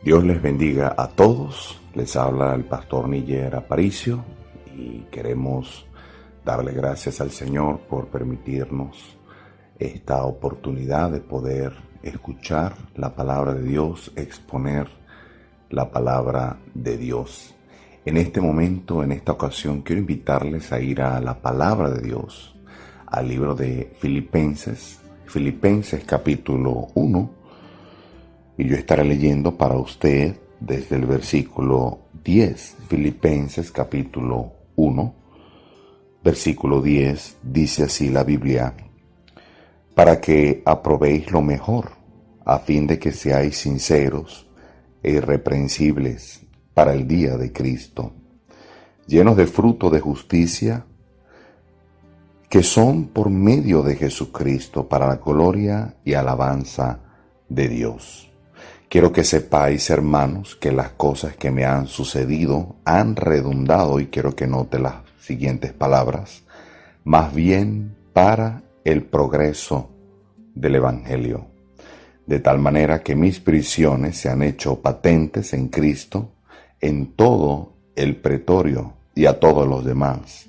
Dios les bendiga a todos. Les habla el pastor Niller Aparicio y queremos darle gracias al Señor por permitirnos esta oportunidad de poder escuchar la palabra de Dios, exponer la palabra de Dios. En este momento, en esta ocasión, quiero invitarles a ir a la palabra de Dios, al libro de Filipenses capítulo 1. Y yo estaré leyendo para usted desde el versículo 10, Filipenses capítulo 1, versículo 10, dice así la Biblia: para que aprobéis lo mejor, a fin de que seáis sinceros e irreprensibles para el día de Cristo, llenos de fruto de justicia, que son por medio de Jesucristo para la gloria y alabanza de Dios. Quiero que sepáis, hermanos, que las cosas que me han sucedido han redundado, y quiero que note las siguientes palabras, más bien para el progreso del Evangelio, de tal manera que mis prisiones se han hecho patentes en Cristo en todo el pretorio y a todos los demás.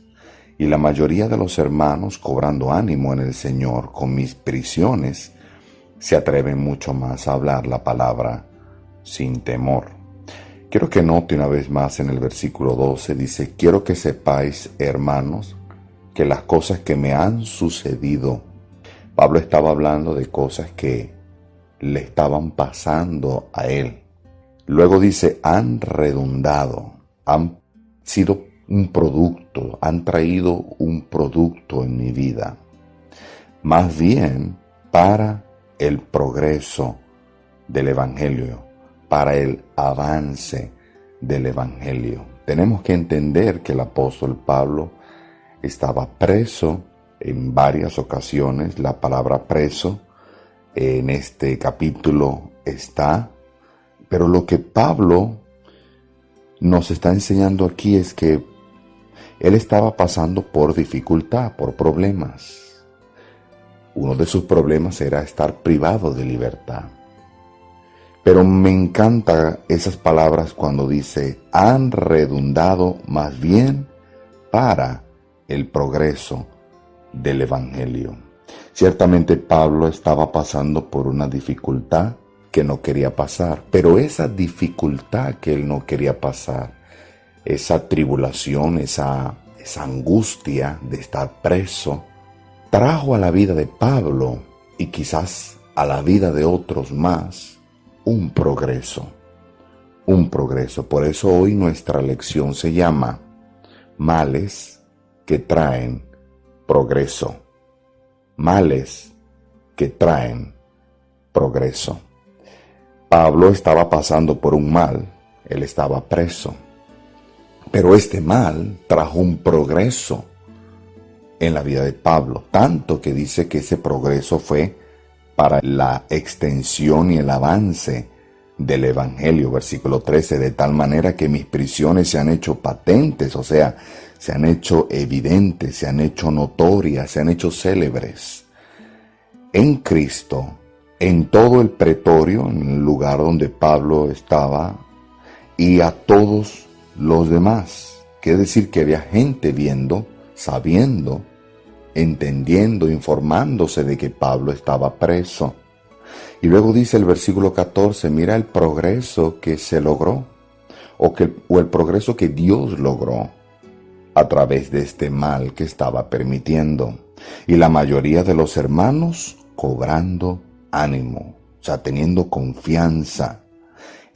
Y la mayoría de los hermanos, cobrando ánimo en el Señor con mis prisiones, se atreven mucho más a hablar la palabra sin temor. Quiero que note una vez más en el versículo 12, dice: quiero que sepáis, hermanos, que las cosas que me han sucedido. Pablo estaba hablando de cosas que le estaban pasando a él. Luego dice: han redundado, han sido un producto, han traído un producto en mi vida. Más bien para el progreso del Evangelio, para el avance del Evangelio. Tenemos que entender que el apóstol Pablo estaba preso en varias ocasiones. La palabra preso en este capítulo está, pero lo que Pablo nos está enseñando aquí es que él estaba pasando por dificultad, por problemas. Uno de sus problemas era estar privado de libertad. Pero me encantan esas palabras cuando dice: han redundado más bien para el progreso del Evangelio. Ciertamente Pablo estaba pasando por una dificultad que no quería pasar, pero esa dificultad que él no quería pasar, esa tribulación, esa angustia de estar preso, trajo a la vida de Pablo, y quizás a la vida de otros más, un progreso. Por eso hoy nuestra lección se llama males que traen progreso. Males que traen progreso. Pablo estaba pasando por un mal, él estaba preso. Pero este mal trajo un progreso en la vida de Pablo, tanto que dice que ese progreso fue para la extensión y el avance del Evangelio. Versículo 13, de tal manera que mis prisiones se han hecho patentes, o sea, se han hecho evidentes, se han hecho notorias, se han hecho célebres en Cristo, en todo el pretorio, en el lugar donde Pablo estaba, y a todos los demás. Quiere decir que había gente viendo, sabiendo, entendiendo, informándose de que Pablo estaba preso. Y luego dice el versículo 14, mira el progreso que se logró, o el progreso que Dios logró a través de este mal que estaba permitiendo. Y la mayoría de los hermanos cobrando ánimo, o sea, teniendo confianza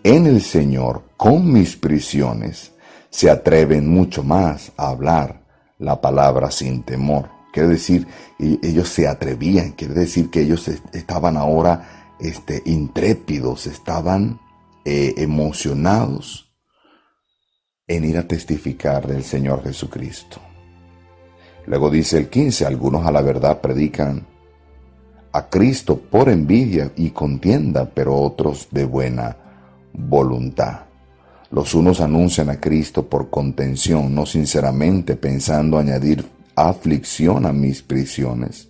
en el Señor con mis prisiones, se atreven mucho más a hablar la palabra sin temor. Quiere decir, ellos se atrevían, quiere decir que ellos estaban ahora intrépidos, estaban emocionados en ir a testificar del Señor Jesucristo. Luego dice el 15, algunos a la verdad predican a Cristo por envidia y contienda, pero otros de buena voluntad. Los unos anuncian a Cristo por contención, no sinceramente, pensando añadir aflicción a mis prisiones,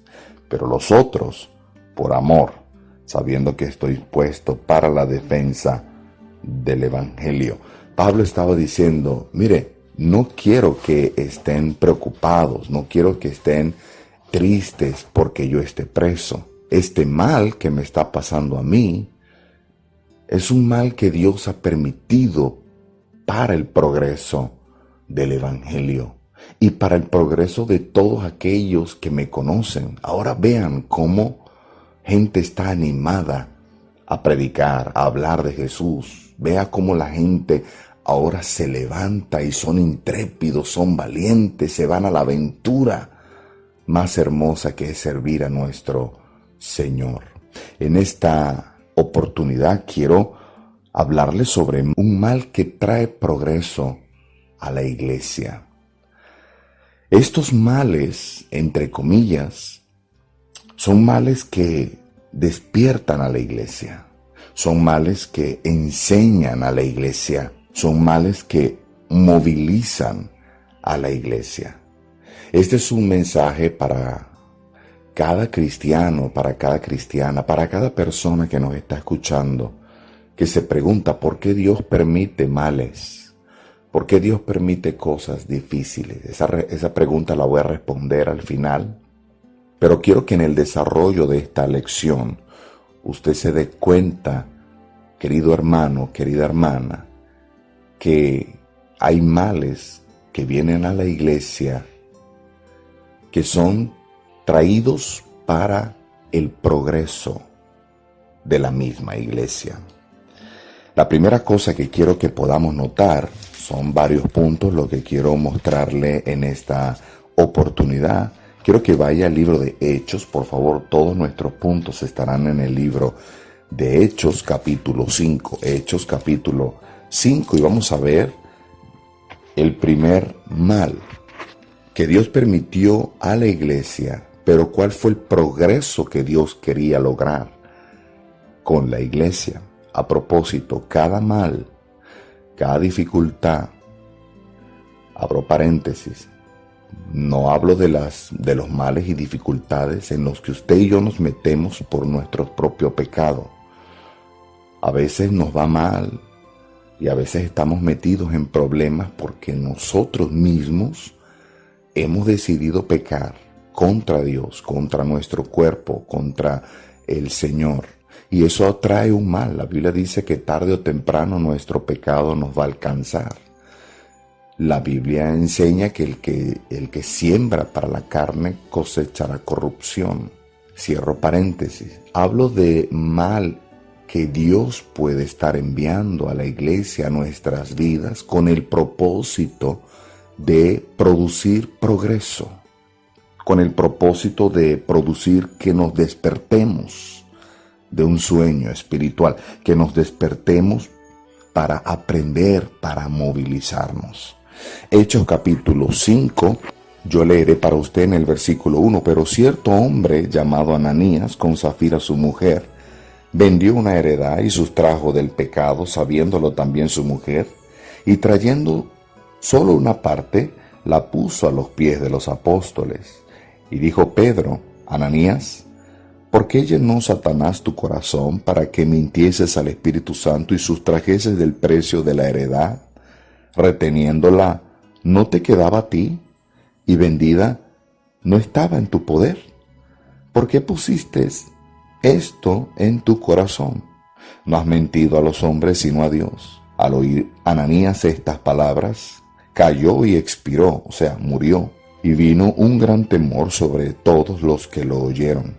pero los otros por amor, sabiendo que estoy puesto para la defensa del Evangelio. Pablo estaba diciendo, mire, no quiero que estén preocupados, no quiero que estén tristes porque yo esté preso. Este mal que me está pasando a mí es un mal que Dios ha permitido para el progreso del Evangelio y para el progreso de todos aquellos que me conocen. Ahora vean cómo gente está animada a predicar, a hablar de Jesús. Vea cómo la gente ahora se levanta y son intrépidos, son valientes, se van a la aventura más hermosa que es servir a nuestro Señor. En esta oportunidad quiero hablarles sobre un mal que trae progreso a la iglesia. Estos males, entre comillas, son males que despiertan a la iglesia, son males que enseñan a la iglesia, son males que movilizan a la iglesia. Este es un mensaje para cada cristiano, para cada cristiana, para cada persona que nos está escuchando, que se pregunta por qué Dios permite males, por qué Dios permite cosas difíciles. Esa pregunta la voy a responder al final, pero quiero que en el desarrollo de esta lección usted se dé cuenta, querido hermano, querida hermana, que hay males que vienen a la iglesia que son traídos para el progreso de la misma iglesia. La primera cosa que quiero que podamos notar son varios puntos, lo que quiero mostrarle en esta oportunidad. Quiero que vaya al libro de Hechos, por favor, todos nuestros puntos estarán en el libro de Hechos capítulo 5, Hechos capítulo 5, y vamos a ver el primer mal que Dios permitió a la iglesia, pero cuál fue el progreso que Dios quería lograr con la iglesia. A propósito, cada mal, cada dificultad, abro paréntesis, no hablo de los males y dificultades en los que usted y yo nos metemos por nuestro propio pecado. A veces nos va mal y a veces estamos metidos en problemas porque nosotros mismos hemos decidido pecar contra Dios, contra nuestro cuerpo, contra el Señor. Y eso trae un mal. La Biblia dice que tarde o temprano nuestro pecado nos va a alcanzar. La Biblia enseña que el que siembra para la carne cosechará corrupción. Cierro paréntesis. Hablo de mal que Dios puede estar enviando a la iglesia, a nuestras vidas, con el propósito de producir progreso, con el propósito de producir que nos despertemos de un sueño espiritual, que nos despertemos para aprender, para movilizarnos. Hechos capítulo 5, yo leeré para usted en el versículo 1, pero cierto hombre llamado Ananías, con Zafira su mujer, vendió una heredad y sustrajo del pecado, sabiéndolo también su mujer, y trayendo solo una parte, la puso a los pies de los apóstoles. Y dijo Pedro, Ananías, ¿por qué llenó Satanás tu corazón para que mintieses al Espíritu Santo y sustrajeses del precio de la heredad? Reteniéndola, ¿no te quedaba a ti? Y vendida, ¿no estaba en tu poder? ¿Por qué pusiste esto en tu corazón? No has mentido a los hombres sino a Dios. Al oír Ananías estas palabras, cayó y expiró, o sea, murió. Y vino un gran temor sobre todos los que lo oyeron.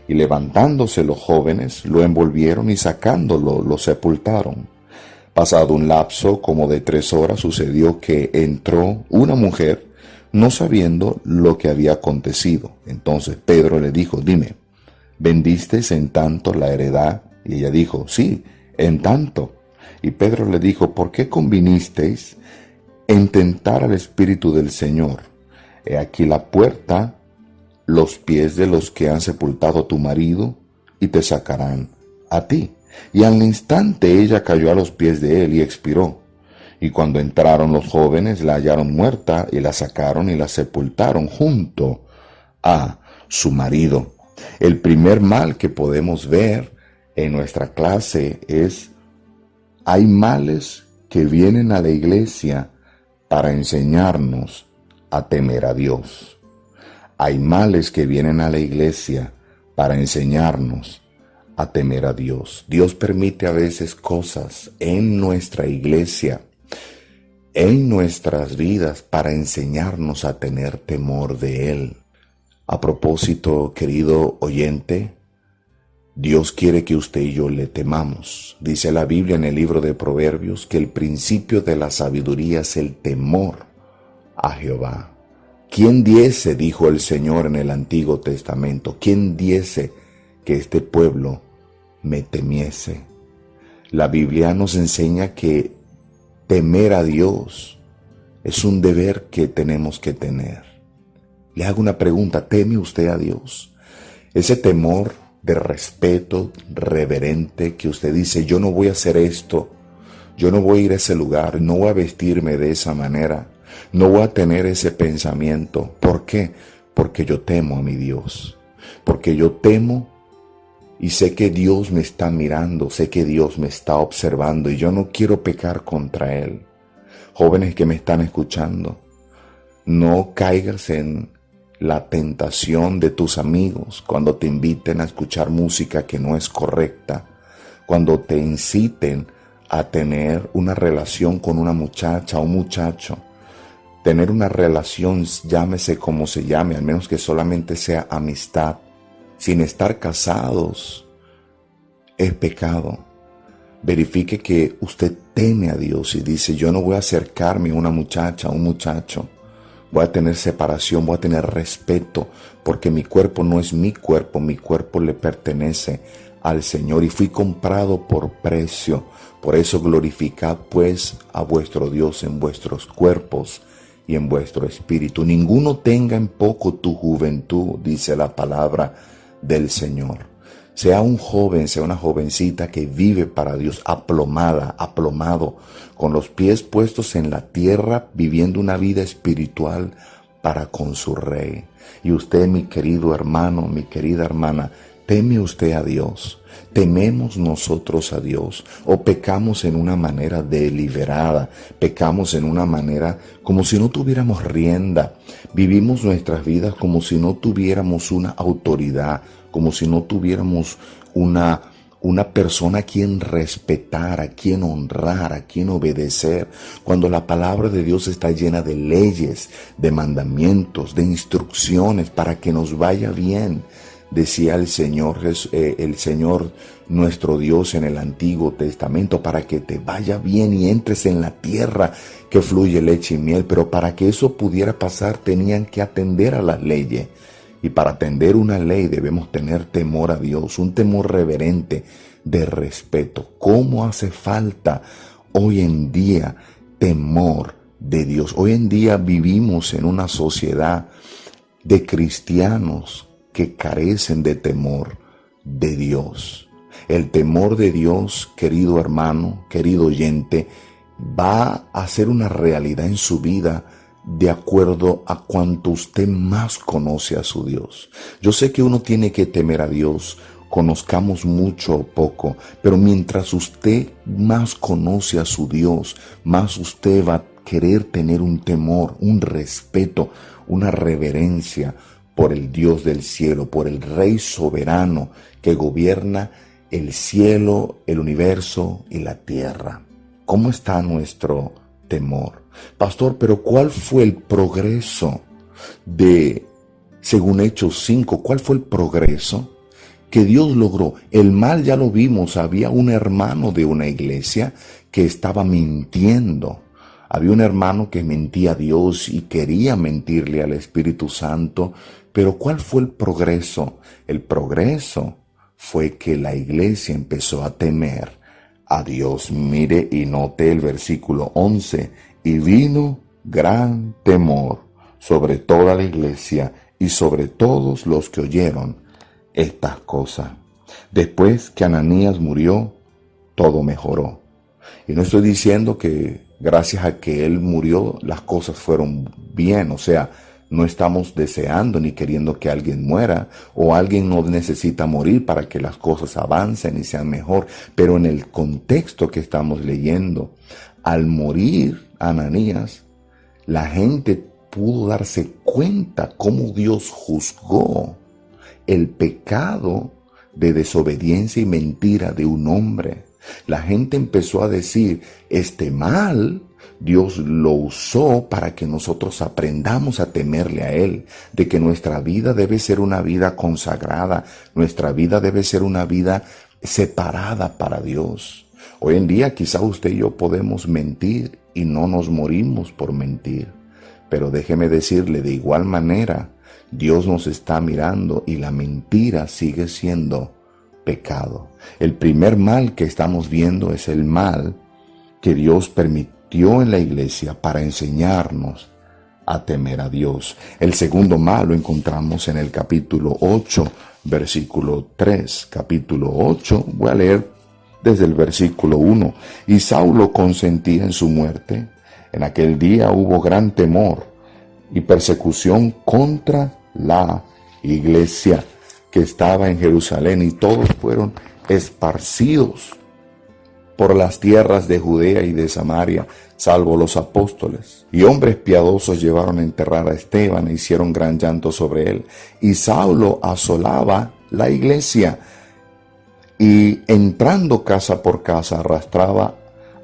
Y levantándose los jóvenes, lo envolvieron y sacándolo, lo sepultaron. Pasado un lapso como de 3 horas, sucedió que entró una mujer, no sabiendo lo que había acontecido. Entonces Pedro le dijo, dime, ¿vendisteis en tanto la heredad? Y ella dijo, sí, en tanto. Y Pedro le dijo, ¿por qué convinisteis en tentar al Espíritu del Señor? He aquí la puerta, los pies de los que han sepultado a tu marido, y te sacarán a ti. Y al instante ella cayó a los pies de él y expiró. Y cuando entraron los jóvenes, la hallaron muerta, y la sacaron y la sepultaron junto a su marido. El primer mal que podemos ver en nuestra clase es Hay males que vienen a la iglesia para enseñarnos a temer a Dios. Hay males que vienen a la iglesia para enseñarnos a temer a Dios. Dios permite a veces cosas en nuestra iglesia, en nuestras vidas, para enseñarnos a tener temor de Él. A propósito, querido oyente, Dios quiere que usted y yo le temamos. Dice la Biblia en el libro de Proverbios que el principio de la sabiduría es el temor a Jehová. ¿Quién diese, dijo el Señor en el Antiguo Testamento, quién diese que este pueblo me temiese? La Biblia nos enseña que temer a Dios es un deber que tenemos que tener. Le hago una pregunta, ¿teme usted a Dios? Ese temor de respeto reverente que usted dice, yo no voy a hacer esto, yo no voy a ir a ese lugar, no voy a vestirme de esa manera, no voy a tener ese pensamiento. ¿Por qué? Porque yo temo a mi Dios, porque yo temo y sé que Dios me está mirando, sé que Dios me está observando y yo no quiero pecar contra Él. Jóvenes que me están escuchando, no caigas en la tentación de tus amigos cuando te inviten a escuchar música que no es correcta, cuando te inciten a tener una relación con una muchacha o un muchacho. Tener una relación, llámese como se llame, al menos que solamente sea amistad, sin estar casados, es pecado. Verifique que usted teme a Dios y dice, yo no voy a acercarme a una muchacha, a un muchacho. Voy a tener separación, voy a tener respeto, porque mi cuerpo no es mi cuerpo le pertenece al Señor y fui comprado por precio. Por eso glorificad pues a vuestro Dios en vuestros cuerpos y en vuestro espíritu. Ninguno tenga en poco tu juventud, dice la palabra del Señor. Sea un joven, sea una jovencita que vive para Dios, aplomado, con los pies puestos en la tierra, viviendo una vida espiritual para con su Rey. Y usted, mi querido hermano, mi querida hermana, ¿teme usted a Dios? ¿Tememos nosotros a Dios? ¿O pecamos en una manera deliberada? ¿Pecamos en una manera como si no tuviéramos rienda? ¿Vivimos nuestras vidas como si no tuviéramos una autoridad? Como si no tuviéramos una persona a quien respetar, a quien honrar, a quien obedecer, cuando la palabra de Dios está llena de leyes, de mandamientos, de instrucciones para que nos vaya bien. Decía el Señor nuestro Dios en el Antiguo Testamento, para que te vaya bien y entres en la tierra que fluye leche y miel. Pero para que eso pudiera pasar tenían que atender a las leyes. Y para atender una ley debemos tener temor a Dios, un temor reverente de respeto. ¿Cómo hace falta hoy en día temor de Dios? Hoy en día vivimos en una sociedad de cristianos que carecen de temor de Dios. El temor de Dios, querido hermano, querido oyente, va a ser una realidad en su vida de acuerdo a cuanto usted más conoce a su Dios. Yo sé que uno tiene que temer a Dios, conozcamos mucho o poco, pero mientras usted más conoce a su Dios, más usted va a querer tener un temor, un respeto, una reverencia por el Dios del cielo, por el Rey soberano que gobierna el cielo, el universo y la tierra. ¿Cómo está nuestro temor? Pastor, pero ¿cuál fue el progreso según Hechos 5, cuál fue el progreso que Dios logró? El mal ya lo vimos, había un hermano de una iglesia que estaba mintiendo. Había un hermano que mentía a Dios y quería mentirle al Espíritu Santo. Pero ¿cuál fue el progreso? El progreso fue que la iglesia empezó a temer a Dios. Mire y note el versículo 11. Y vino gran temor sobre toda la iglesia y sobre todos los que oyeron estas cosas. Después que Ananías murió, todo mejoró. Y no estoy diciendo que gracias a que él murió las cosas fueron bien, o sea, No estamos deseando ni queriendo que alguien muera, o alguien no necesita morir para que las cosas avancen y sean mejor. Pero en el contexto que estamos leyendo, al morir Ananías, la gente pudo darse cuenta cómo Dios juzgó el pecado de desobediencia y mentira de un hombre. La gente empezó a decir, este mal Dios lo usó para que nosotros aprendamos a temerle a Él, de que nuestra vida debe ser una vida consagrada, nuestra vida debe ser una vida separada para Dios. Hoy en día quizá usted y yo podemos mentir y no nos morimos por mentir, pero déjeme decirle, de igual manera, Dios nos está mirando y la mentira sigue siendo pecado. El primer mal que estamos viendo es el mal que Dios permitió en la iglesia para enseñarnos a temer a Dios. El segundo mal lo encontramos en el capítulo 8, versículo 3. Capítulo 8, voy a leer desde el versículo 1. Y Saulo consentía en su muerte. En aquel día hubo gran temor y persecución contra la iglesia que estaba en Jerusalén, y todos fueron esparcidos por las tierras de Judea y de Samaria, salvo los apóstoles. Y hombres piadosos llevaron a enterrar a Esteban e hicieron gran llanto sobre él. Y Saulo asolaba la iglesia y, entrando casa por casa, arrastraba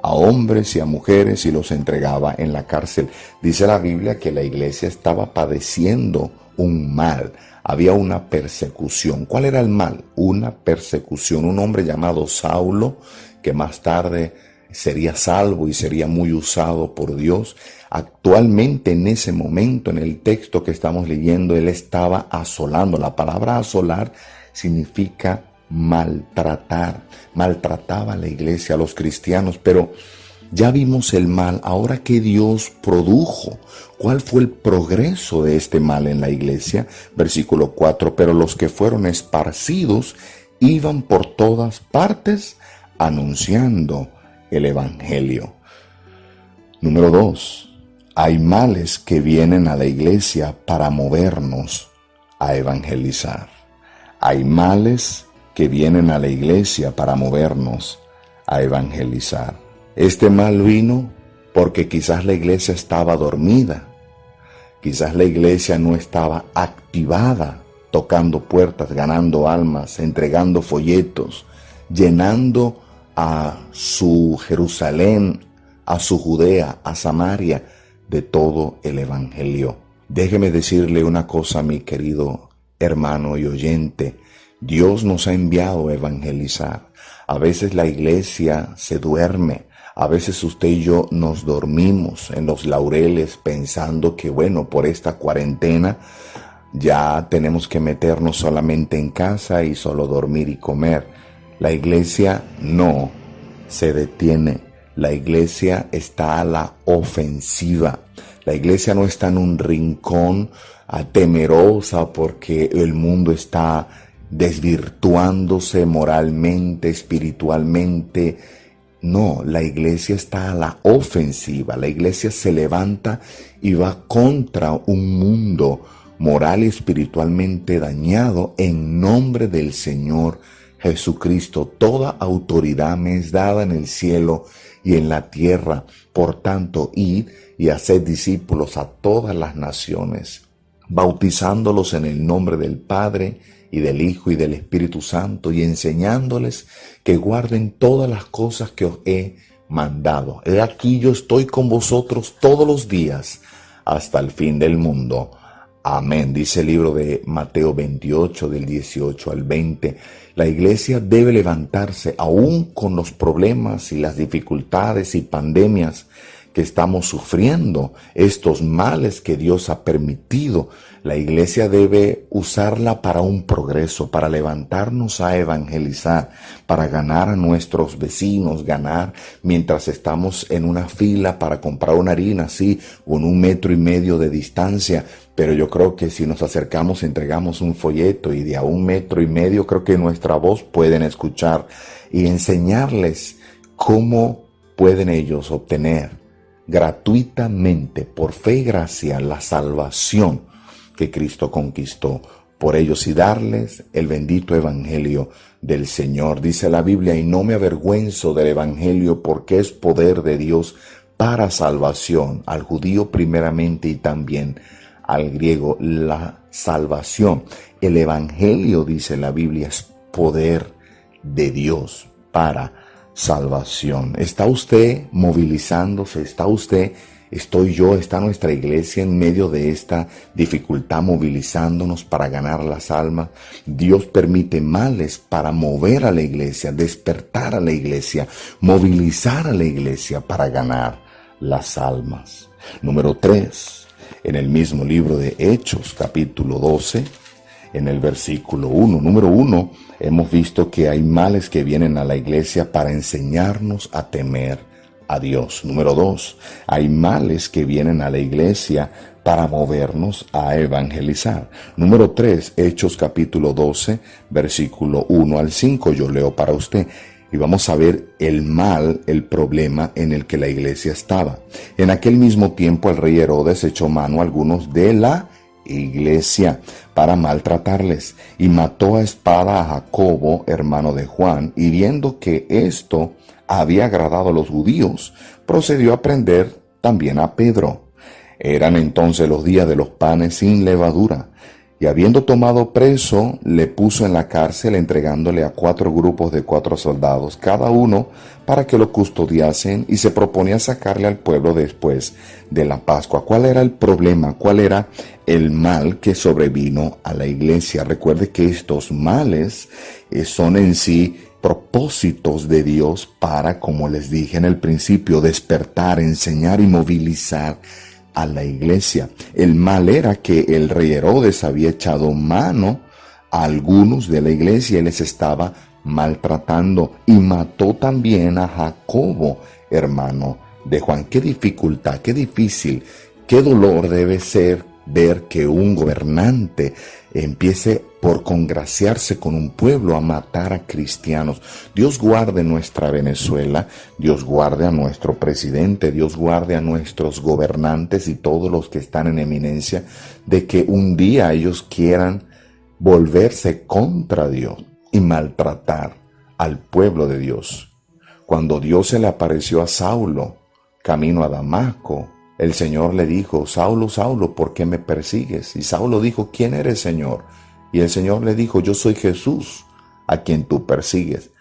a hombres y a mujeres y los entregaba en la cárcel. Dice la Biblia que la iglesia estaba padeciendo un mal. Había una persecución. ¿Cuál era el mal? Una persecución. Un hombre llamado Saulo, que más tarde sería salvo y sería muy usado por Dios. Actualmente, en ese momento, en el texto que estamos leyendo, él estaba asolando. La palabra asolar significa maltratar. Maltrataba a la iglesia, a los cristianos, pero ya vimos el mal. Ahora, ¿qué Dios produjo? ¿Cuál fue el progreso de este mal en la iglesia? Versículo 4, pero los que fueron esparcidos iban por todas partes anunciando el evangelio. Número 2, hay males que vienen a la iglesia para movernos a evangelizar. Hay males que vienen a la iglesia para movernos a evangelizar. Este mal vino porque quizás la iglesia estaba dormida, quizás la iglesia no estaba activada, tocando puertas, ganando almas, entregando folletos, llenando a su Jerusalén, a su Judea, a Samaria, de todo el evangelio. Déjeme decirle una cosa, mi querido hermano y oyente. Dios nos ha enviado a evangelizar. A veces la iglesia se duerme. A veces usted y yo nos dormimos en los laureles pensando que, bueno, por esta cuarentena ya tenemos que meternos solamente en casa y solo dormir y comer. La iglesia no se detiene. La iglesia está a la ofensiva. La iglesia no está en un rincón temerosa porque el mundo está desvirtuándose moralmente, espiritualmente. No, la iglesia está a la ofensiva. La iglesia se levanta y va contra un mundo moral y espiritualmente dañado en nombre del Señor Jesucristo. Toda autoridad me es dada en el cielo y en la tierra. Por tanto, id y haced discípulos a todas las naciones, bautizándolos en el nombre del Padre y del Hijo y del Espíritu Santo, y enseñándoles que guarden todas las cosas que os he mandado. He aquí, yo estoy con vosotros todos los días hasta el fin del mundo. Amén. Dice el libro de Mateo 28, del 18 al 20. La iglesia debe levantarse aún con los problemas y las dificultades y pandemias que estamos sufriendo, estos males que Dios ha permitido. La iglesia debe usarla para un progreso, para levantarnos a evangelizar, para ganar a nuestros vecinos, ganar mientras estamos en una fila para comprar una harina, sí, con 1,5 metros de distancia. Pero yo creo que si nos acercamos, entregamos un folleto y de a 1,5 metros, creo que nuestra voz pueden escuchar y enseñarles cómo pueden ellos obtener gratuitamente, por fe y gracia, la salvación que Cristo conquistó por ellos y darles el bendito evangelio del Señor. Dice la Biblia, y no me avergüenzo del evangelio porque es poder de Dios para salvación, al judío primeramente y también al griego. La salvación, el evangelio, dice la Biblia, es poder de Dios para salvación. ¿Está usted movilizándose? Estoy yo, está nuestra iglesia en medio de esta dificultad movilizándonos para ganar las almas? Dios permite males para mover a la iglesia, despertar a la iglesia, movilizar a la iglesia para ganar las almas. Número 3, en el mismo libro de Hechos, capítulo 12, en el versículo 1. Número 1, hemos visto que hay males que vienen a la iglesia para enseñarnos a temer a Dios. Número 2, hay males que vienen a la iglesia para movernos a evangelizar. Número 3, Hechos capítulo 12, versículo 1 al 5. Yo leo para usted. Y vamos a ver el mal, el problema en el que la iglesia estaba. En aquel mismo tiempo el rey Herodes echó mano a algunos de la iglesia para maltratarles y mató a espada a Jacobo, hermano de Juan, y viendo que esto había agradado a los judíos, procedió a prender también a Pedro. Eran entonces los días de los panes sin levadura, y habiendo tomado preso, le puso en la cárcel, entregándole a 4 grupos de 4 soldados, cada uno para que lo custodiasen, y se proponía sacarle al pueblo después de la Pascua. ¿Cuál era el problema? ¿Cuál era el mal que sobrevino a la iglesia? Recuerde que estos males son en sí propósitos de Dios para, como les dije en el principio, despertar, enseñar y movilizar a la iglesia. El mal era que el rey Herodes había echado mano a algunos de la iglesia y les estaba maltratando, y mató también a Jacobo, hermano de Juan. Qué dificultad, qué difícil, qué dolor debe ser ver que un gobernante empiece por congraciarse con un pueblo a matar a cristianos. Dios guarde nuestra Venezuela, Dios guarde a nuestro presidente, Dios guarde a nuestros gobernantes y todos los que están en eminencia, de que un día ellos quieran volverse contra Dios y maltratar al pueblo de Dios. Cuando Dios se le apareció a Saulo camino a Damasco, el Señor le dijo: Saulo, Saulo, ¿por qué me persigues? Y Saulo dijo: ¿quién eres, Señor? Y el Señor le dijo: yo soy Jesús, a quien tú persigues.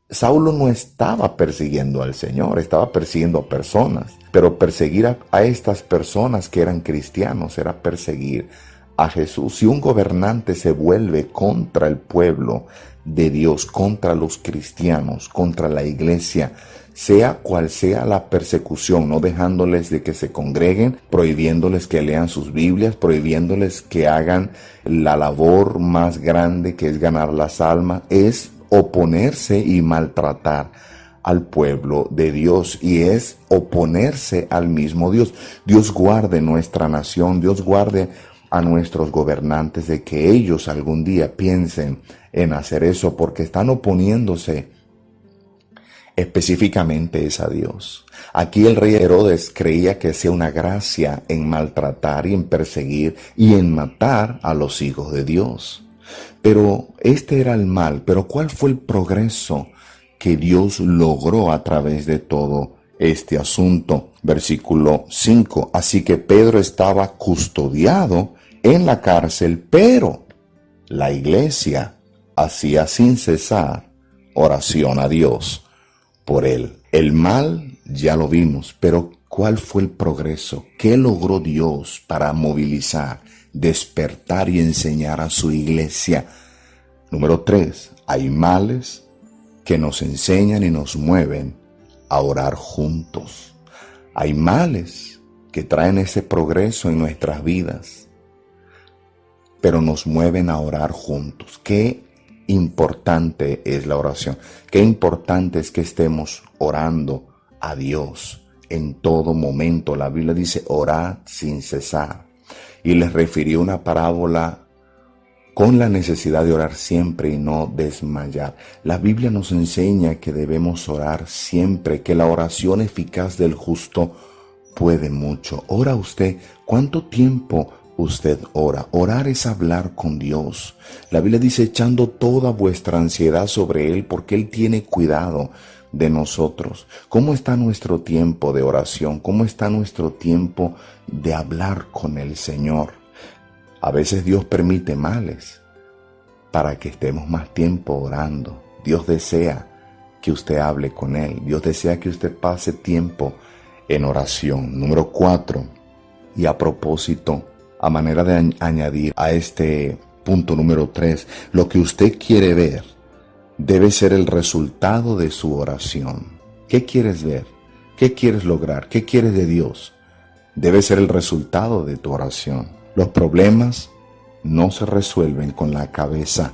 Saulo no estaba persiguiendo al Señor, estaba persiguiendo a personas. Pero perseguir a estas personas que eran cristianos era perseguir a Jesús. Si un gobernante se vuelve contra el pueblo de Dios, contra los cristianos, contra la iglesia, sea cual sea la persecución, no dejándoles de que se congreguen, prohibiéndoles que lean sus Biblias, prohibiéndoles que hagan la labor más grande, que es ganar las almas, es oponerse y maltratar al pueblo de Dios, y es oponerse al mismo Dios. Dios guarde nuestra nación, Dios guarde a nuestros gobernantes de que ellos algún día piensen en hacer eso, porque están oponiéndose específicamente es a Dios. Aquí el rey Herodes creía que hacía una gracia en maltratar y en perseguir y en matar a los hijos de Dios. Pero este era el mal. Pero ¿cuál fue el progreso que Dios logró a través de todo este asunto? Versículo 5. Así que Pedro estaba custodiado en la cárcel, pero la iglesia hacía sin cesar oración a Dios por él. El mal ya lo vimos, pero ¿cuál fue el progreso? ¿Qué logró Dios para movilizar, despertar y enseñar a su iglesia? Número 3, hay males que nos enseñan y nos mueven a orar juntos. Hay males que traen ese progreso en nuestras vidas, pero nos mueven a orar juntos. ¿Qué importante es la oración? Qué importante es que estemos orando a Dios en todo momento. La Biblia dice: orad sin cesar. Y les refirió una parábola con la necesidad de orar siempre y no desmayar. La Biblia nos enseña que debemos orar siempre, que la oración eficaz del justo puede mucho. Ora usted. ¿Cuánto tiempo usted ora. Orar es hablar con Dios. La Biblia dice, echando toda vuestra ansiedad sobre Él, porque Él tiene cuidado de nosotros. ¿Cómo está nuestro tiempo de oración? ¿Cómo está nuestro tiempo de hablar con el Señor? A veces Dios permite males para que estemos más tiempo orando. Dios desea que usted hable con Él. Dios desea que usted pase tiempo en oración. Número 4, y a propósito, a manera de añadir a este punto número 3, lo que usted quiere ver debe ser el resultado de su oración. ¿Qué quieres ver? ¿Qué quieres lograr? ¿Qué quieres de Dios? Debe ser el resultado de tu oración. Los problemas no se resuelven con la cabeza.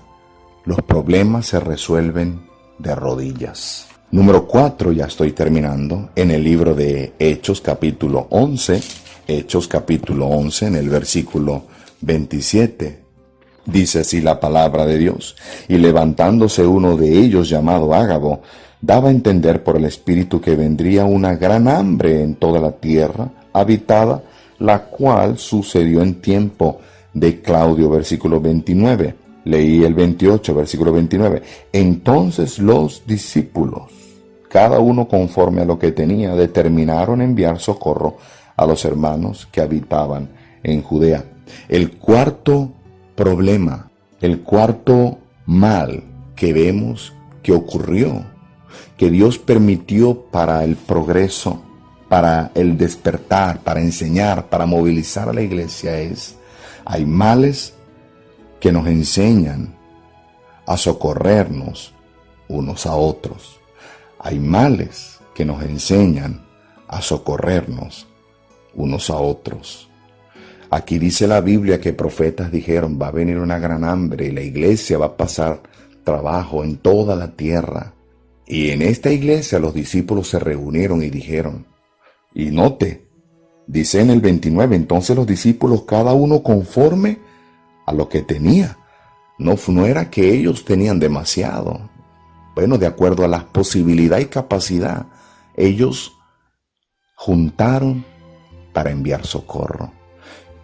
Los problemas se resuelven de rodillas. Número 4, ya estoy terminando, en el libro de Hechos capítulo 11, Hechos capítulo 11, en el versículo 27. Dice así la palabra de Dios: y levantándose uno de ellos llamado Ágabo, daba a entender por el Espíritu que vendría una gran hambre en toda la tierra habitada, la cual sucedió en tiempo de Claudio, versículo 29. Leí el 28, versículo 29. Entonces los discípulos, cada uno conforme a lo que tenía, determinaron enviar socorro a los hermanos que habitaban en Judea. El cuarto problema, el cuarto mal que vemos que ocurrió, que Dios permitió para el progreso, para el despertar, para enseñar, para movilizar a la iglesia es: hay males que nos enseñan a socorrernos unos a otros. Hay males que nos enseñan a socorrernos unos a otros. Aquí dice la Biblia que profetas dijeron: va a venir una gran hambre y la iglesia va a pasar trabajo en toda la tierra. Y en esta iglesia los discípulos se reunieron y dijeron, y note, dice en el 29, entonces los discípulos cada uno conforme a lo que tenía. No era que ellos tenían demasiado. Bueno, de acuerdo a la posibilidad y capacidad, ellos juntaron para enviar socorro.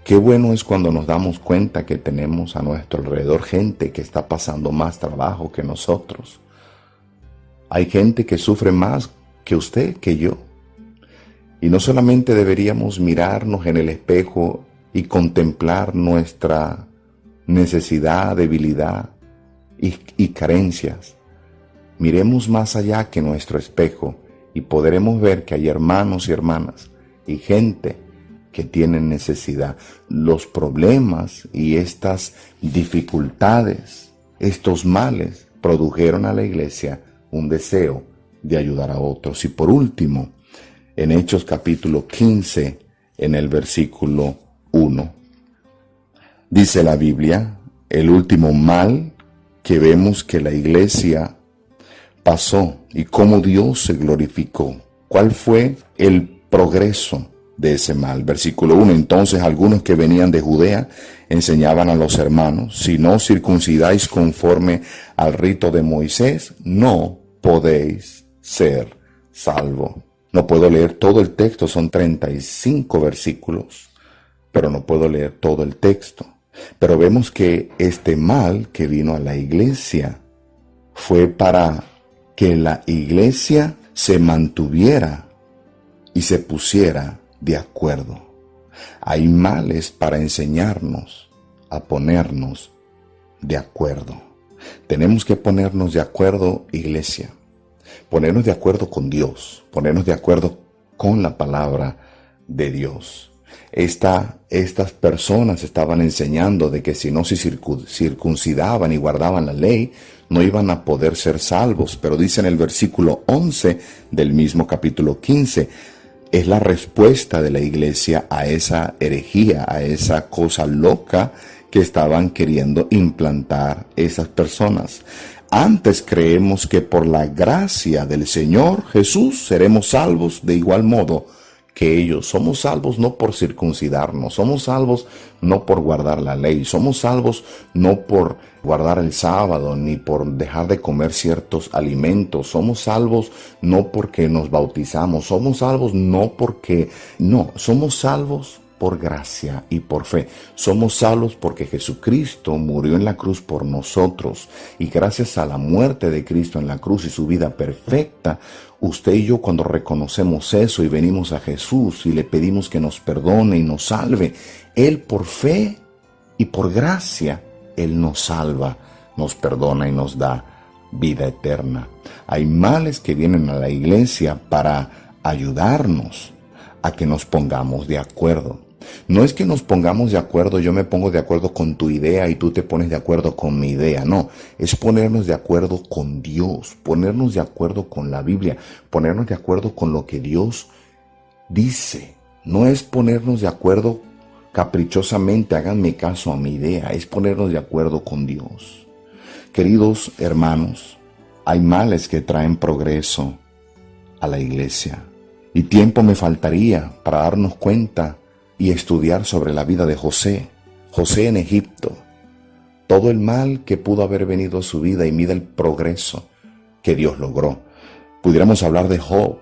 Qué bueno es cuando nos damos cuenta que tenemos a nuestro alrededor gente que está pasando más trabajo que nosotros. Hay gente que sufre más que usted, que yo. Y no solamente deberíamos mirarnos en el espejo y contemplar nuestra necesidad, debilidad y carencias. Miremos más allá que nuestro espejo y podremos ver que hay hermanos y hermanas y gente que tienen necesidad. Los problemas y estas dificultades, estos males, produjeron a la iglesia un deseo de ayudar a otros. Y por último, en Hechos capítulo 15, en el versículo 1, dice la Biblia, el último mal que vemos que la iglesia pasó y cómo Dios se glorificó. ¿Cuál fue el progreso de ese mal? Versículo 1, entonces algunos que venían de Judea enseñaban a los hermanos: si no circuncidáis conforme al rito de Moisés, no podéis ser salvos. No puedo leer todo el texto, son 35 versículos, pero no puedo leer todo el texto. Pero vemos que este mal que vino a la iglesia fue para que la iglesia se mantuviera y se pusiera de acuerdo. Hay males para enseñarnos a ponernos de acuerdo. Tenemos que ponernos de acuerdo, iglesia. Ponernos de acuerdo con Dios. Ponernos de acuerdo con la palabra de Dios. Estas personas estaban enseñando de que si no se circuncidaban y guardaban la ley, no iban a poder ser salvos. Pero dice en el versículo 11 del mismo capítulo 15, es la respuesta de la iglesia a esa herejía, a esa cosa loca que estaban queriendo implantar esas personas. Antes creemos que por la gracia del Señor Jesús seremos salvos de igual modo que ellos. Somos salvos no por circuncidarnos, somos salvos no por guardar la ley, somos salvos no por guardar el sábado ni por dejar de comer ciertos alimentos, somos salvos no porque nos bautizamos, somos salvos somos salvos por gracia y por fe. Somos salvos porque Jesucristo murió en la cruz por nosotros, y gracias a la muerte de Cristo en la cruz y su vida perfecta, usted y yo, cuando reconocemos eso y venimos a Jesús y le pedimos que nos perdone y nos salve, Él por fe y por gracia, Él nos salva, nos perdona y nos da vida eterna. Hay males que vienen a la iglesia para ayudarnos a que nos pongamos de acuerdo. No es que nos pongamos de acuerdo, yo me pongo de acuerdo con tu idea y tú te pones de acuerdo con mi idea. No, es ponernos de acuerdo con Dios, ponernos de acuerdo con la Biblia, ponernos de acuerdo con lo que Dios dice. No es ponernos de acuerdo caprichosamente, háganme caso a mi idea, es ponernos de acuerdo con Dios. Queridos hermanos, hay males que traen progreso a la iglesia, y tiempo me faltaría para darnos cuenta y estudiar sobre la vida de José en Egipto, todo el mal que pudo haber venido a su vida, y mira el progreso que Dios logró. Pudiéramos hablar de Job,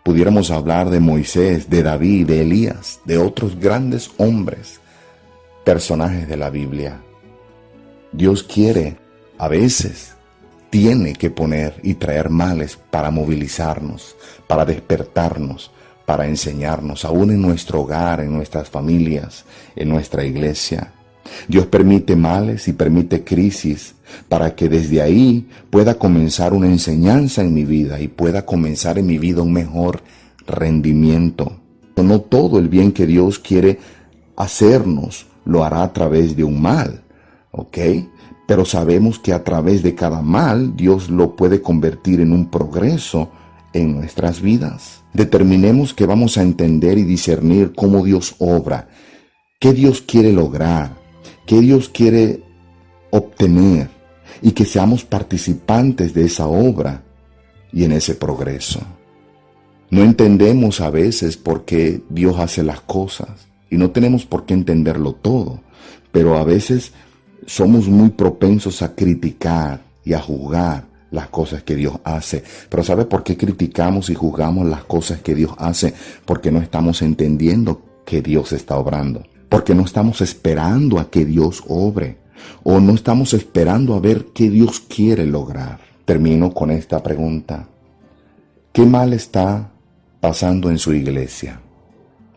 pudiéramos hablar de Moisés, de David, de Elías, de otros grandes hombres, personajes de la Biblia. Dios quiere, a veces, tiene que poner y traer males para movilizarnos, para despertarnos, para enseñarnos, aún en nuestro hogar, en nuestras familias, en nuestra iglesia. Dios permite males y permite crisis para que desde ahí pueda comenzar una enseñanza en mi vida y pueda comenzar en mi vida un mejor rendimiento. No todo el bien que Dios quiere hacernos lo hará a través de un mal, ¿ok? Pero sabemos que a través de cada mal Dios lo puede convertir en un progreso en nuestras vidas. Determinemos que vamos a entender y discernir cómo Dios obra, qué Dios quiere lograr, qué Dios quiere obtener, y que seamos participantes de esa obra y en ese progreso. No entendemos a veces por qué Dios hace las cosas, y no tenemos por qué entenderlo todo, pero a veces somos muy propensos a criticar y a juzgar las cosas que Dios hace. Pero ¿sabe por qué criticamos y juzgamos las cosas que Dios hace? Porque no estamos entendiendo que Dios está obrando. Porque no estamos esperando a que Dios obre. O no estamos esperando a ver qué Dios quiere lograr. Termino con esta pregunta. ¿Qué mal está pasando en su iglesia?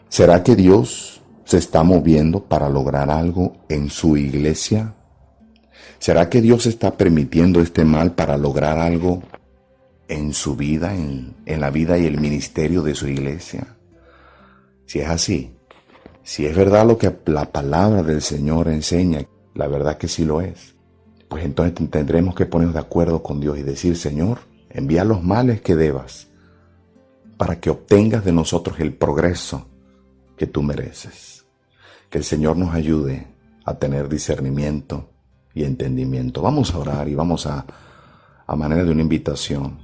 ¿Será que Dios se está moviendo para lograr algo en su iglesia? ¿Será que Dios está permitiendo este mal para lograr algo en su vida, en la vida y el ministerio de su iglesia? Si es así, si es verdad lo que la palabra del Señor enseña, la verdad que sí lo es, pues entonces tendremos que ponernos de acuerdo con Dios y decir: Señor, envía los males que debas para que obtengas de nosotros el progreso que tú mereces. Que el Señor nos ayude a tener discernimiento y entendimiento. Vamos a orar y vamos a manera de una invitación,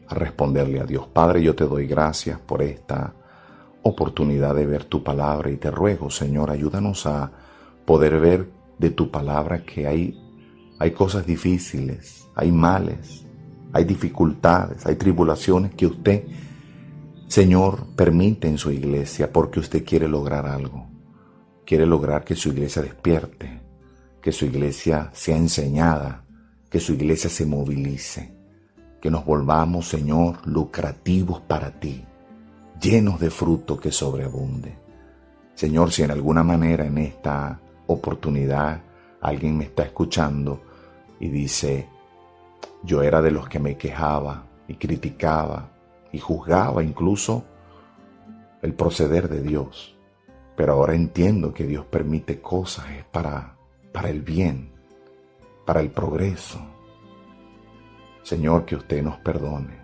a responderle a Dios. Padre, yo te doy gracias por esta oportunidad de ver tu palabra, y te ruego, Señor, ayúdanos a poder ver de tu palabra que hay cosas difíciles, hay males, hay dificultades, hay tribulaciones que usted, Señor, permite en su iglesia porque usted quiere lograr algo. Quiere lograr que su iglesia despierte, que su iglesia sea enseñada, que su iglesia se movilice, que nos volvamos, Señor, lucrativos para ti, llenos de fruto que sobreabunde. Señor, si en alguna manera en esta oportunidad alguien me está escuchando y dice: yo era de los que me quejaba y criticaba y juzgaba incluso el proceder de Dios, pero ahora entiendo que Dios permite cosas es para el bien, para el progreso. Señor, que usted nos perdone.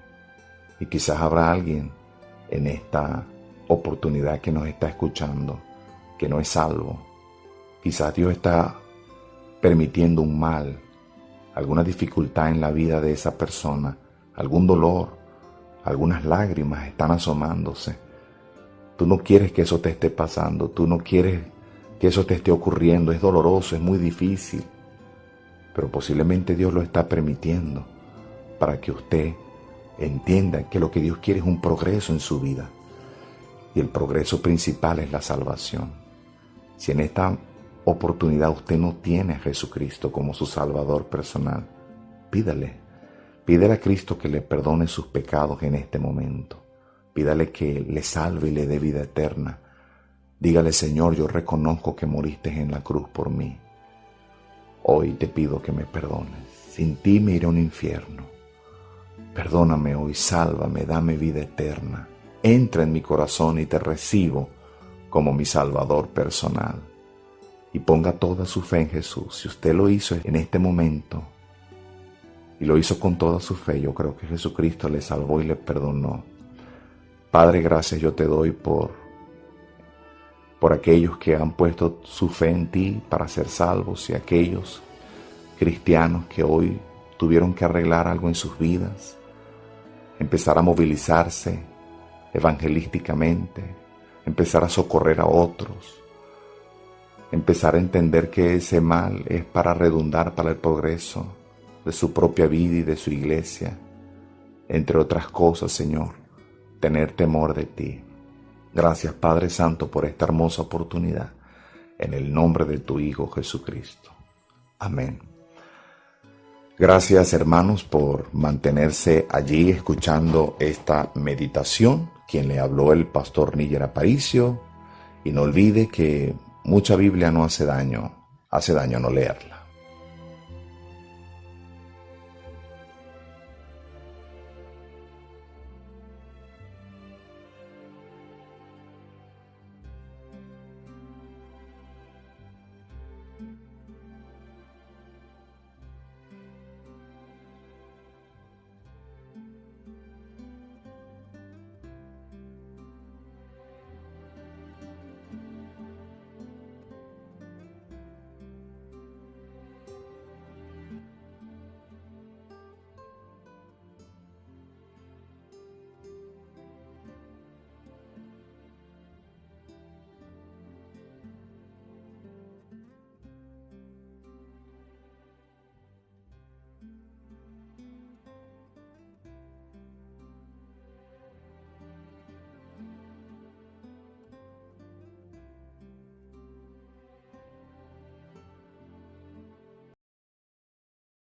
Y quizás habrá alguien en esta oportunidad que nos está escuchando que no es salvo. Quizás Dios está permitiendo un mal, alguna dificultad en la vida de esa persona, algún dolor, algunas lágrimas están asomándose. Tú no quieres que eso te esté pasando, tú no quieres que eso te esté ocurriendo, es doloroso, es muy difícil, pero posiblemente Dios lo está permitiendo para que usted entienda que lo que Dios quiere es un progreso en su vida, y el progreso principal es la salvación. Si en esta oportunidad usted no tiene a Jesucristo como su Salvador personal, pídele a Cristo que le perdone sus pecados en este momento. Pídale que le salve y le dé vida eterna. Dígale: Señor, yo reconozco que moriste en la cruz por mí. Hoy te pido que me perdones. Sin ti me iré a un infierno. Perdóname hoy, sálvame, dame vida eterna. Entra en mi corazón y te recibo como mi Salvador personal. Y ponga toda su fe en Jesús. Si usted lo hizo en este momento y lo hizo con toda su fe, yo creo que Jesucristo le salvó y le perdonó. Padre, gracias yo te doy por aquellos que han puesto su fe en ti para ser salvos, y aquellos cristianos que hoy tuvieron que arreglar algo en sus vidas, empezar a movilizarse evangelísticamente, empezar a socorrer a otros, empezar a entender que ese mal es para redundar para el progreso de su propia vida y de su iglesia. Entre otras cosas, Señor, tener temor de ti. Gracias, Padre Santo, por esta hermosa oportunidad, en el nombre de tu Hijo Jesucristo. Amén. Gracias, hermanos, por mantenerse allí escuchando esta meditación. Quien le habló, el pastor Níger Aparicio. Y no olvide que mucha Biblia no hace daño no leerla.